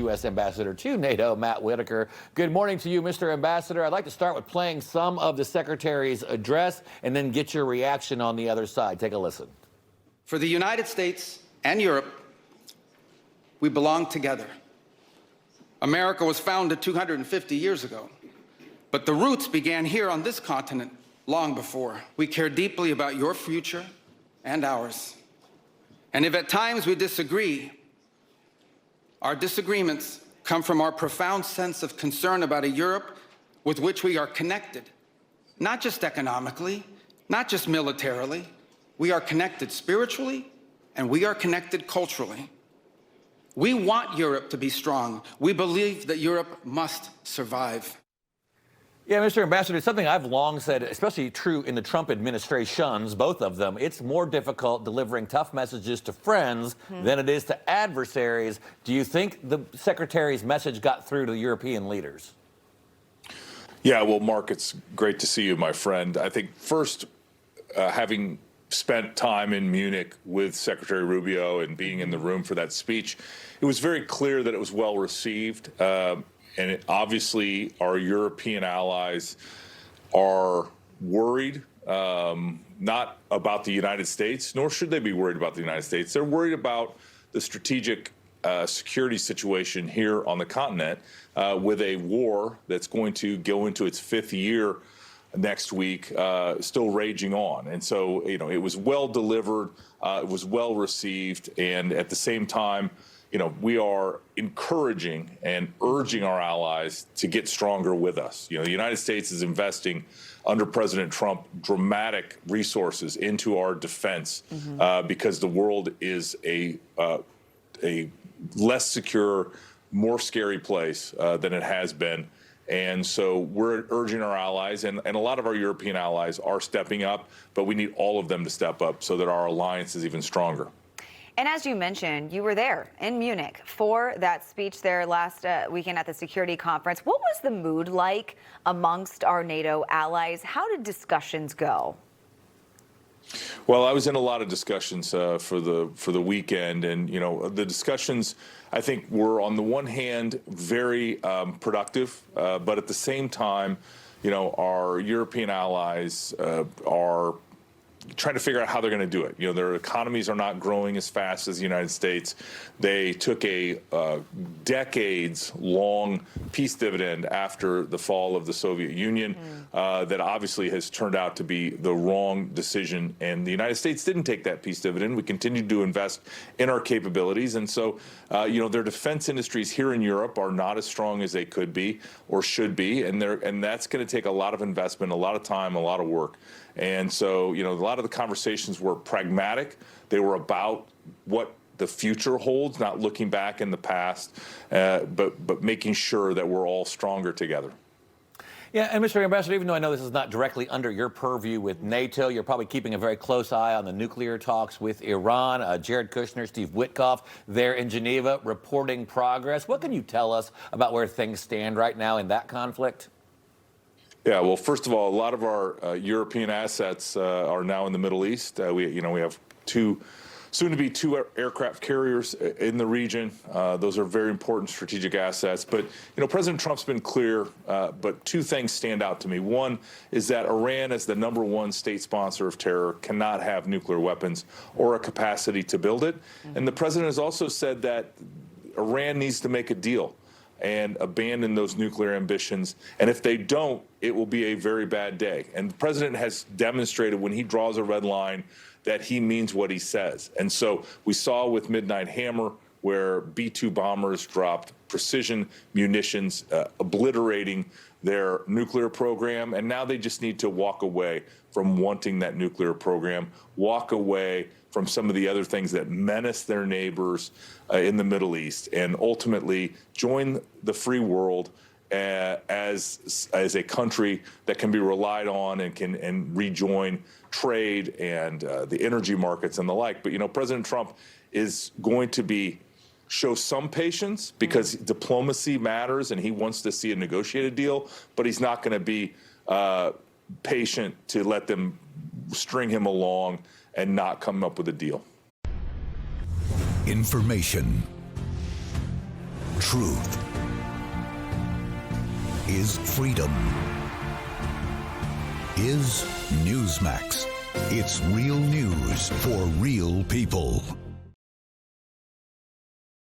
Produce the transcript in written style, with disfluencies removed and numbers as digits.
U.S. Ambassador to NATO, Matt Whitaker. Good morning to you, Mr. Ambassador. I'd like to start with playing some of the Secretary's address and then get your reaction on the other side. Take a listen. For the United States and Europe, we belong together. America was founded 250 years ago, but the roots began here on this continent long before. We care deeply about your future and ours. And if at times we disagree, our disagreements come from our profound sense of concern about a Europe with which we are connected, not just economically, not just militarily. We are connected spiritually, and we are connected culturally. We want Europe to be strong. We believe that Europe must survive. Yeah, Mr. Ambassador, something I've long said, especially true in the Trump administrations, both of them, it's more difficult delivering tough messages to friends than it is to adversaries. Do you think the Secretary's message got through to the European leaders? Yeah, well, Mark, it's great to see you, my friend. I think first, having spent time in Munich with Secretary Rubio and being in the room for that speech, it was very clear that it was well received. And obviously, our European allies are worried, not about the United States, nor should they be worried about the United States. They're worried about the strategic security situation here on the continent with a war that's going to go into its fifth year next week, still raging on. And so, you know, it was well delivered, it was well received, and at the same time, you know, we are encouraging and urging our allies to get stronger with us. You know, the United States is investing under President Trump dramatic resources into our defense because the world is a less secure, more scary place than it has been. And so we're urging our allies, and a lot of our European allies are stepping up, but we need all of them to step up so that our alliance is even stronger. And as you mentioned, you were there in Munich for that speech there last weekend at the security conference. What was the mood like amongst our NATO allies? How did discussions go? Well, I was in a lot of discussions for the weekend, and you know, the discussions I think were on the one hand very productive, but at the same time, you know, our European allies are trying to figure out how they're going to do it. You know, their economies are not growing as fast as the United States. They took a decades-long peace dividend after the fall of the Soviet Union that obviously has turned out to be the wrong decision. And the United States didn't take that peace dividend. We continued to invest in our capabilities. And so, you know, their defense industries here in Europe are not as strong as they could be or should be. And that's going to take a lot of investment, a lot of time, a lot of work. And so, you know, a lot of the conversations were pragmatic. They were about what the future holds, not looking back in the past, but making sure that we're all stronger together. Yeah, and Mr. Ambassador, even though I know this is not directly under your purview with NATO, you're probably keeping a very close eye on the nuclear talks with Iran. Jared Kushner, Steve Witkoff, there in Geneva, reporting progress. What can you tell us about where things stand right now in that conflict? Yeah, well, first of all, a lot of our European assets are now in the Middle East. We have soon-to-be two aircraft carriers in the region. Those are very important strategic assets. But, you know, President Trump's been clear, but two things stand out to me. One is that Iran, as the #1 state sponsor of terror, cannot have nuclear weapons or a capacity to build it. And the president has also said that Iran needs to make a deal and abandon those nuclear ambitions. And if they don't, it will be a very bad day. And the president has demonstrated when he draws a red line that he means what he says. And so we saw with Midnight Hammer where B-2 bombers dropped precision munitions, obliterating their nuclear program. And now they just need to walk away from wanting that nuclear program, walk away from some of the other things that menace their neighbors in the Middle East, and ultimately join the free world as a country that can be relied on and rejoin trade and the energy markets and the like. But, you know, President Trump is going to show some patience because diplomacy matters and he wants to see a negotiated deal, but he's not going to be patient to let them string him along and not come up with a deal. Information. truth is freedom, is Newsmax. It's real news for real people.